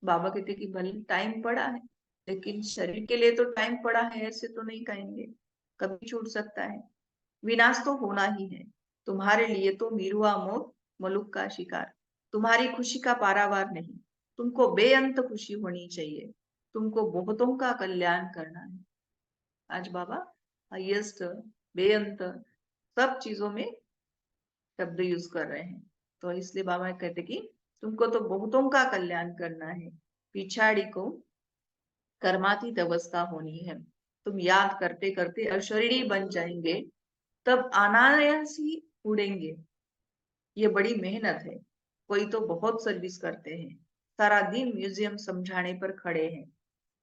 बाबा कहते कि भले टाइम पड़ा है लेकिन शरीर के लिए तो टाइम पड़ा है ऐसे तो नहीं कहेंगे, कभी छूट सकता है। विनाश तो होना ही है। तुम्हारे लिए तो मीरुआ मोट मलुक का शिकार। तुम्हारी खुशी का पारावार नहीं। तुमको बेअंत खुशी होनी चाहिए। तुमको बहुतों का कल्याण करना है। आज बाबा हाईएस्ट बेअंत सब चीजों में शब्द यूज कर रहे हैं। तो इसलिए बाबा कहते कि तुमको तो बहुतों का कल्याण करना है। पिछाड़ी को कर्मातीत अवस्था होनी है। तुम याद करते करते अशरीरी बन जाएंगे, तब अनायास ही उड़ेंगे। ये बड़ी मेहनत है। कोई तो बहुत सर्विस करते हैं, सारा दिन म्यूजियम समझाने पर खड़े हैं,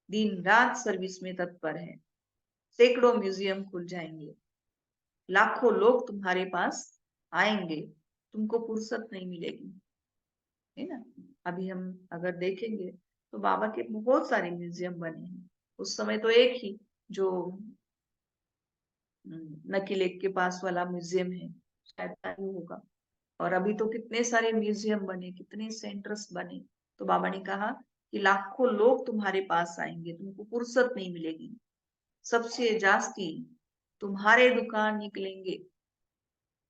दिन रात सर्विस में तत्पर हैं। सैकड़ों म्यूजियम खुल जाएंगे, लाखों लोग तुम्हारे पास आएंगे, तुमको फुर्सत नहीं मिलेगी, है ना। अभी हम अगर देखेंगे तो बाबा के बहुत सारे म्यूजियम बने हैं। उस समय तो एक ही जो नकी लेक के पास वाला म्यूजियम है शायद ही होगा। और अभी तो कितने सारे म्यूजियम बने, कितने सेंटर्स बने। तो बाबा ने कहा कि लाखों लोग तुम्हारे पास आएंगे, तुमको फुर्सत नहीं मिलेगी। सबसे जास्ती तुम्हारे दुकान निकलेंगे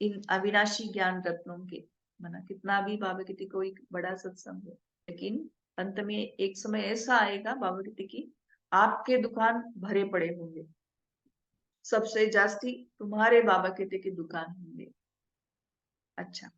इन अविनाशी ज्ञान रत्नों के। मना कितना भी बाबा कहते कोई बड़ा सत्संग हो, लेकिन अंत में एक समय ऐसा आएगा बाबा कहते कि आपके दुकान भरे पड़े होंगे, सबसे जास्ती तुम्हारे बाबा कहते की दुकान होंगे। अच्छा,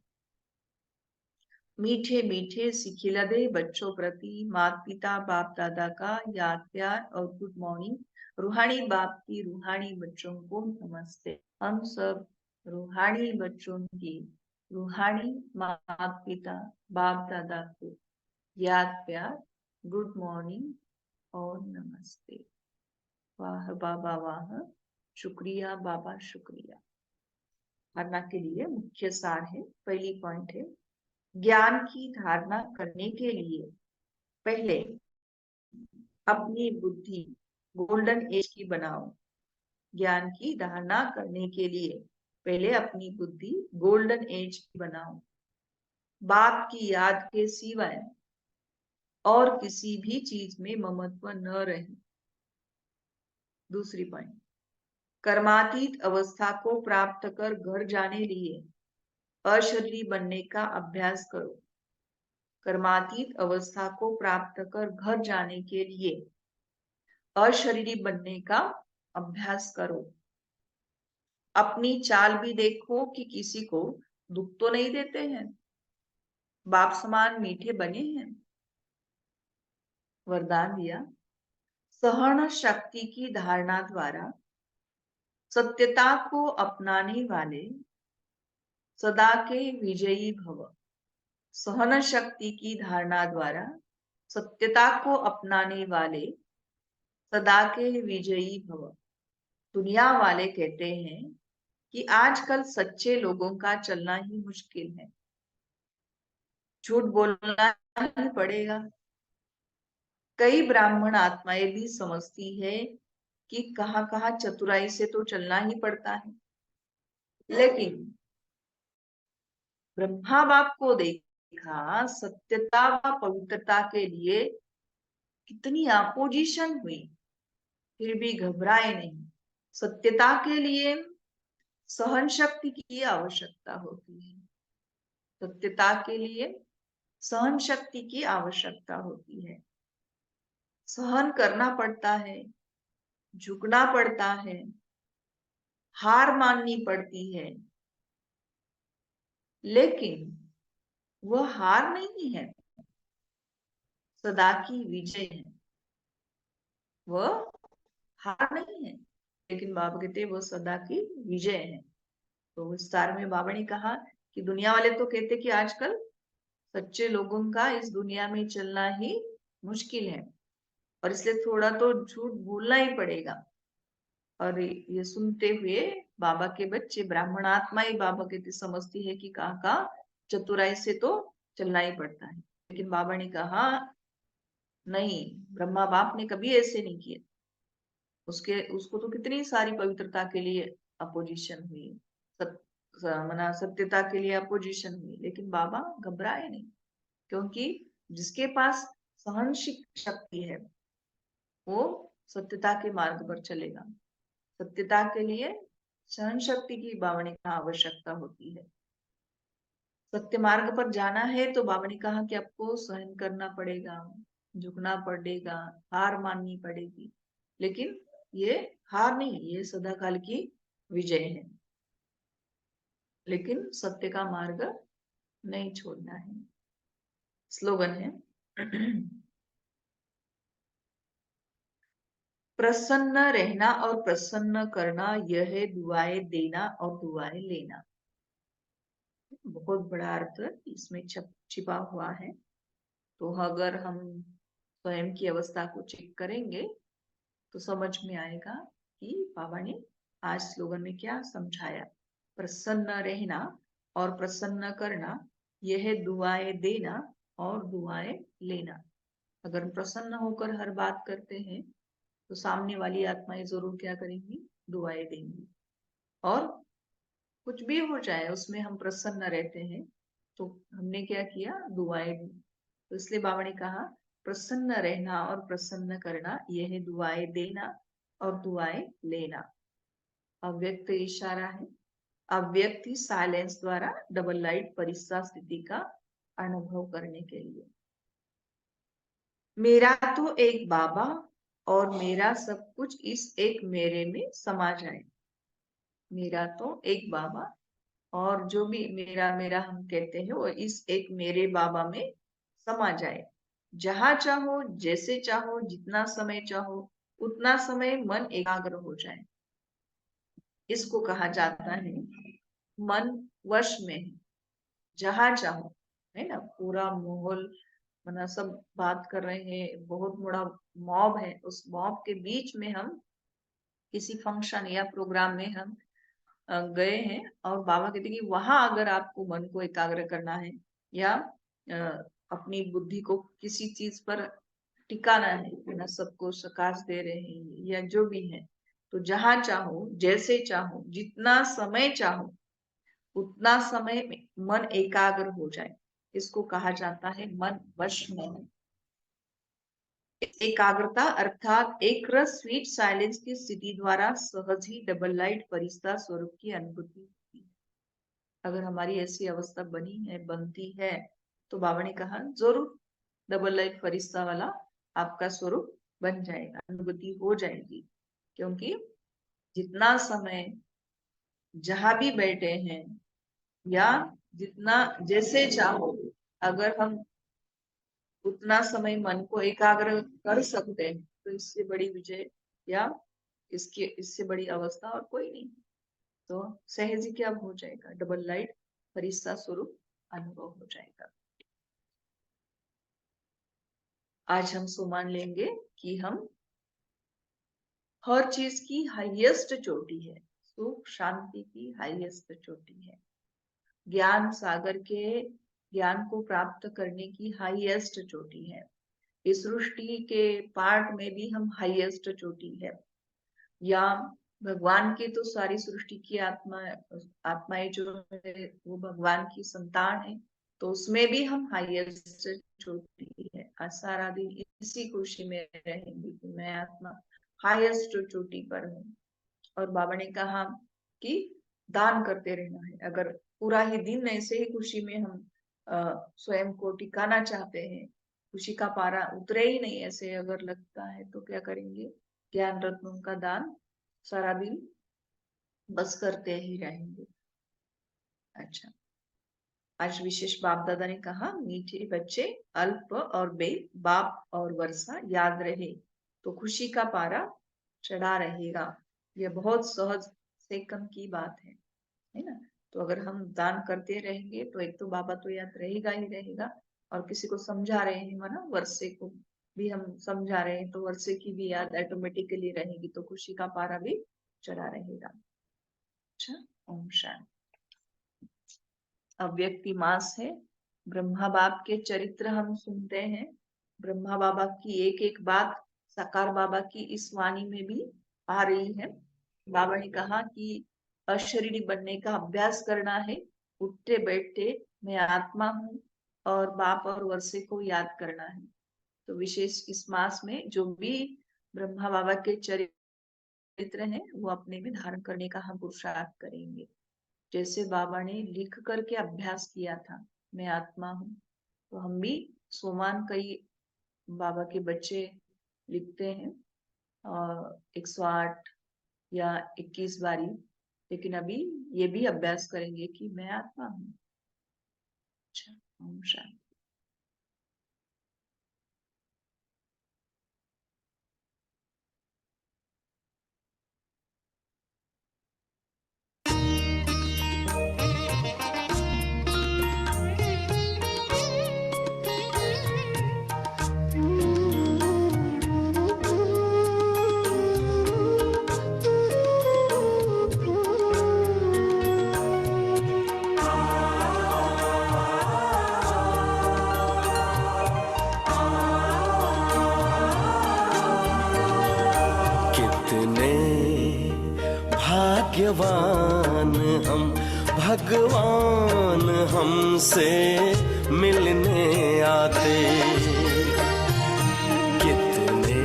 मीठे मीठे सिखिलदे बच्चों प्रति माता पिता बाप दादा का याद प्यार और गुड मॉर्निंग। रूहानी बाप की रूहानी बच्चों को नमस्ते। हम सब रूहानी बच्चों की रूहानी माता पिता बाप दादा को याद प्यार, गुड मॉर्निंग और नमस्ते। वाह बाबा वाह, शुक्रिया बाबा शुक्रिया। धारणा के लिए मुख्य सार है। पहली पॉइंट है, ज्ञान की धारणा करने के लिए पहले अपनी बुद्धि गोल्डन एज की बनाओ। ज्ञान की धारणा करने के लिए पहले अपनी बुद्धि गोल्डन एज की बनाओ। बाप की याद के सिवाय और किसी भी चीज में ममत्व न रहे। दूसरी पॉइंट, कर्मातीत अवस्था को प्राप्त कर घर जाने लिए अशरीरी बनने का अभ्यास करो। कर्मातीत अवस्था को प्राप्त कर घर जाने के लिए अशरीरी बनने का अभ्यास करो। अपनी चाल भी देखो कि किसी को दुख तो नहीं देते हैं, बाप समान मीठे बने हैं। वरदान दिया, सहन शक्ति की धारणा द्वारा सत्यता को अपनाने वाले सदा के विजयी भव। सहन शक्ति की धारणा द्वारा सत्यता को अपनाने वाले सदा के विजयी भव। दुनिया वाले कहते हैं कि आजकल सच्चे लोगों का चलना ही मुश्किल है, झूठ बोलना ही पड़ेगा। कई ब्राह्मण आत्माएं भी समझती है कि कहां कहां चतुराई से तो चलना ही पड़ता है, लेकिन ब्रह्मा बाप को देखा सत्यता व पवित्रता के लिए कितनी अपोजिशन हुई, फिर भी घबराए नहीं। सत्यता के लिए सहन शक्ति की आवश्यकता होती है। सत्यता के लिए सहन शक्ति की आवश्यकता होती है। सहन करना पड़ता है, झुकना पड़ता है, हार माननी पड़ती है, लेकिन वह हार नहीं है, सदा की विजय है। वह हार नहीं है, लेकिन बाबा कहते वह सदा की विजय है। तो विस्तार में बाबा ने कहा कि दुनिया वाले तो कहते कि आजकल सच्चे लोगों का इस दुनिया में चलना ही मुश्किल है, और इसलिए थोड़ा तो झूठ बोलना ही पड़ेगा। और ये सुनते हुए बाबा के बच्चे, ब्राह्मण आत्मा ही बाबा कहते समझती है कि कहा चतुराई से तो चलना ही पड़ता है। लेकिन बाबा ने कहा नहीं, ब्रह्मा बाप ने कभी ऐसे नहीं किए। उसको तो कितनी सारी पवित्रता के लिए अपोजिशन हुई, मना सत्यता के लिए अपोजिशन हुई, लेकिन बाबा घबराए नहीं, क्योंकि जिसके पास सहन शक्ति है वो सत्यता के मार्ग पर चलेगा। सत्यता के लिए सहन शक्ति की बाबा ने कहा आवश्यकता होती है। सत्य मार्ग पर जाना है तो बाबा ने कहा कि आपको सहन करना पड़ेगा, झुकना पड़ेगा, हार माननी पड़ेगी। लेकिन ये हार नहीं, ये सदाकाल की विजय है। लेकिन सत्य का मार्ग नहीं छोड़ना है। स्लोगन है प्रसन्न रहना और प्रसन्न करना, यह है दुआएं देना और दुआएं लेना। बहुत बड़ा अर्थ इसमें छिपा हुआ है। तो अगर हम स्वयं की अवस्था को चेक करेंगे तो समझ में आएगा कि बाबा ने आज स्लोगन में क्या समझाया। प्रसन्न रहना और प्रसन्न करना, यह है दुआएं देना और दुआएं लेना। अगर हम प्रसन्न होकर हर बात करते हैं तो सामने वाली आत्माएं जरूर क्या करेंगी, दुआएं देंगी। और कुछ भी हो जाए उसमें हम प्रसन्न रहते हैं, तो हमने क्या किया, दुआएं दी। तो इसलिए बाबा ने कहा प्रसन्न रहना और प्रसन्न करना, यह है दुआएं देना और दुआएं लेना। अव्यक्त इशारा है। अव्यक्त साइलेंस द्वारा डबल लाइट परिस्था स्थिति का अनुभव करने के लिए। मेरा तो एक बाबा और मेरा सब कुछ इस एक मेरे में समा जाए। मेरा तो एक बाबा और जो भी मेरा मेरा हम कहते हैं वो इस एक मेरे बाबा में समा जाए। जहां चाहो, जैसे चाहो, जितना समय चाहो, उतना समय मन एकाग्र हो जाए। इसको कहा जाता है मन वश में है। जहां चाहो, है ना, पूरा माहौल मना सब बात कर रहे हैं, बहुत बड़ा मॉब है, उस मॉब के बीच में हम किसी फंक्शन या प्रोग्राम में हम गए हैं और बाबा कहते कि वहां अगर आपको मन को एकाग्र करना है या अपनी बुद्धि को किसी चीज पर टिकाना है ना, सबको प्रकाश दे रहे हैं या जो भी है, तो जहां चाहो, जैसे चाहो, जितना समय चाहो, उतना समय में मन एकाग्र हो जाए। इसको कहा जाता है मन वश में। एकाग्रता अर्थात एक रस स्वीट साइलेंस की स्थिति द्वारा सहज ही डबल लाइट परिस्था स्वरूप की अनुभूति होती है। अगर हमारी ऐसी अवस्था बनी है, बनती है, तो बाबा ने कहा जरूर डबल लाइट फरिश्ता वाला आपका स्वरूप बन जाएगा, अनुभूति हो जाएगी। क्योंकि जितना समय जहां भी बैठे हैं या जितना जैसे चाहो, अगर हम उतना समय मन को एकाग्र कर सकते हैं तो इससे बड़ी विजय या इससे बड़ी अवस्था और कोई नहीं। तो सहज ही क्या हो जाएगा, डबल लाइट फरिश्ता स्वरूप अनुभव हो जाएगा। आज हम सुमान लेंगे कि हम हर चीज की हाईएस्ट चोटी है, सुख शांति की हाईएस्ट चोटी है, ज्ञान सागर के ज्ञान को प्राप्त करने की हाईएस्ट चोटी है, इस सृष्टि के पार्ट में भी हम हाईएस्ट चोटी है, या भगवान की तो सारी सृष्टि की आत्माएं जो है वो भगवान की संतान है, तो उसमें भी हम हाईएस्ट चोटी है। आज सारा दिन इसी खुशी में रहेंगे कि मैं आत्मा हाईएस्ट चोटी पर हूँ। और बाबा ने कहा कि दान करते रहना है। अगर पूरा ही दिन ऐसे ही खुशी में हम स्वयं को टिकाना चाहते हैं, खुशी का पारा उतरे ही नहीं ऐसे अगर लगता है, तो क्या करेंगे, ज्ञान रत्नों का दान सारा दिन बस करते ही रहेंगे। अच्छा, आज विशेष बाप दादा ने कहा मीठे बच्चे अल्प और बे बाप और वर्षा याद रहे तो खुशी का पारा चढ़ा रहेगा। यह बहुत सहज से कम की बात है ना। तो अगर हम दान करते रहेंगे तो एक तो बाबा तो याद रहेगा ही रहेगा, और किसी को समझा रहे हैं माना वर्षे को भी हम समझा रहे हैं तो वर्षे की भी याद ऑटोमेटिकली रहेगी, तो खुशी का पारा भी चढ़ा रहेगा। अच्छा, ओम शांति। अव्यक्ति मास है। ब्रह्मा बाप के चरित्र हम सुनते हैं। ब्रह्मा बाबा की एक एक बात साकार बाबा की इस वाणी में भी आ रही है। बाबा ने कहा कि अशरीरी बनने का अभ्यास करना है, उठते बैठते मैं आत्मा हूँ, और बाप और वर्षे को याद करना है। तो विशेष इस मास में जो भी ब्रह्मा बाबा के चरित्र हैं वो अपने में धारण करने का हम पुरुषार्थ करेंगे। जैसे बाबा ने लिख करके अभ्यास किया था, मैं आत्मा हूँ, तो हम भी सोमान कई बाबा के बच्चे लिखते हैं 108 या 21 बारी, लेकिन अभी ये भी अभ्यास करेंगे कि मैं आत्मा हूँ। अच्छा, ओम शांति। भाग्यवान हम, भगवान हमसे मिलने आते। कितने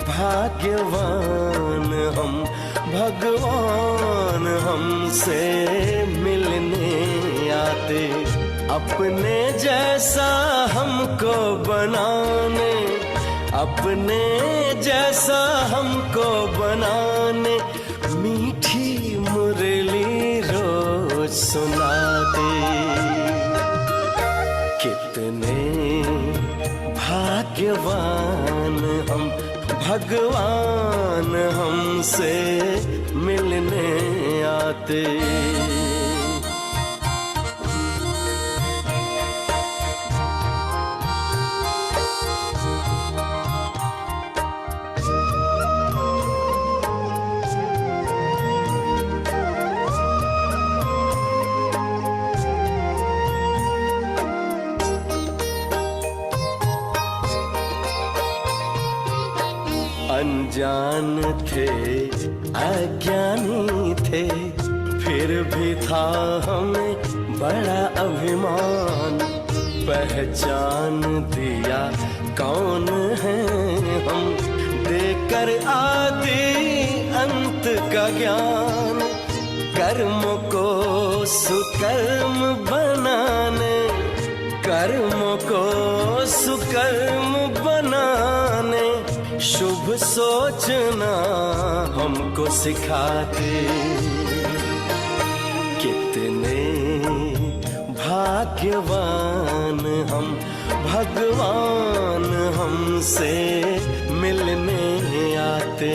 भाग्यवान हम, भगवान हमसे मिलने आते। अपने जैसा हमको बनाने, अपने जैसा हमको बनाने मीठी मुरली रोज सुनाते। कितने भाग्यवान हम, भगवान हमसे मिलने आते। अनजान थे, अज्ञानी थे, फिर भी था हमें बड़ा अभिमान। पहचान दिया कौन है हम, देकर आदि अंत का ज्ञान। कर्म को सुकर्म बनाने, कर्म को सुकर्म बनाने शुभ सोचना हमको सिखाते। कितने भाग्यवान हम, भगवान हमसे मिलने आते।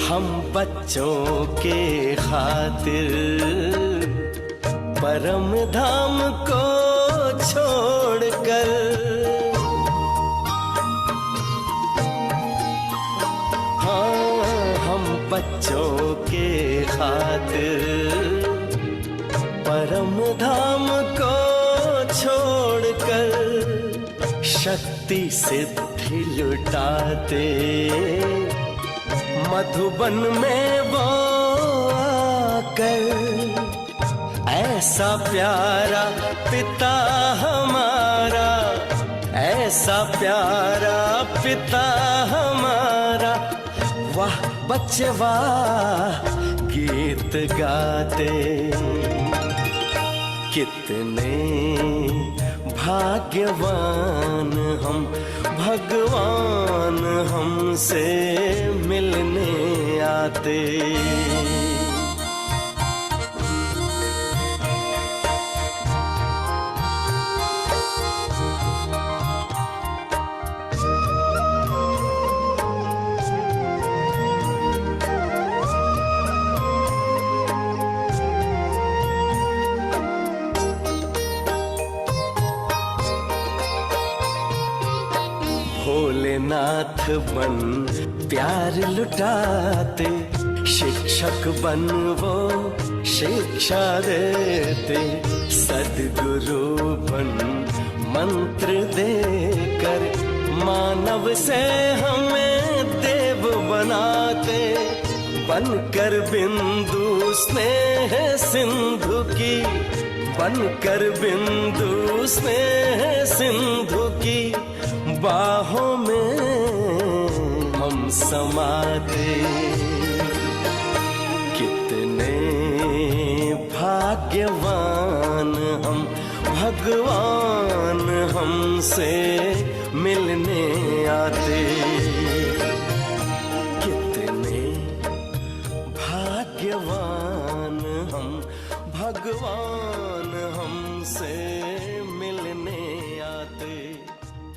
हम बच्चों के खातिर परम धाम को छोड़कर, हाँ हम बच्चों के खातिर परम धाम को छोड़कर शक्ति सिद्धि लुटाते। मधुबन में वो आकर ऐसा प्यारा पिता हमारा, ऐसा प्यारा पिता हमारा, वाह बच्चे वाह गीत गाते। कितने भाग्यवान हम, भगवान हमसे मिलने आते। भोलेनाथ बन प्यार लुटाते, शिक्षक बन वो शिक्षा देते, सद्गुरु बन मंत्र देकर मानव से हमें देव बनाते। बनकर बिंदु स्नेह सिंधु की, बनकर बिंदु स्नेह सिंधु की बाहों में हम समाते। कितने भाग्यवान हम, भगवान हमसे मिलने आते। कितने भाग्यवान हम, भगवान हमसे मिलने आते।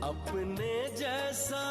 अपने जैसा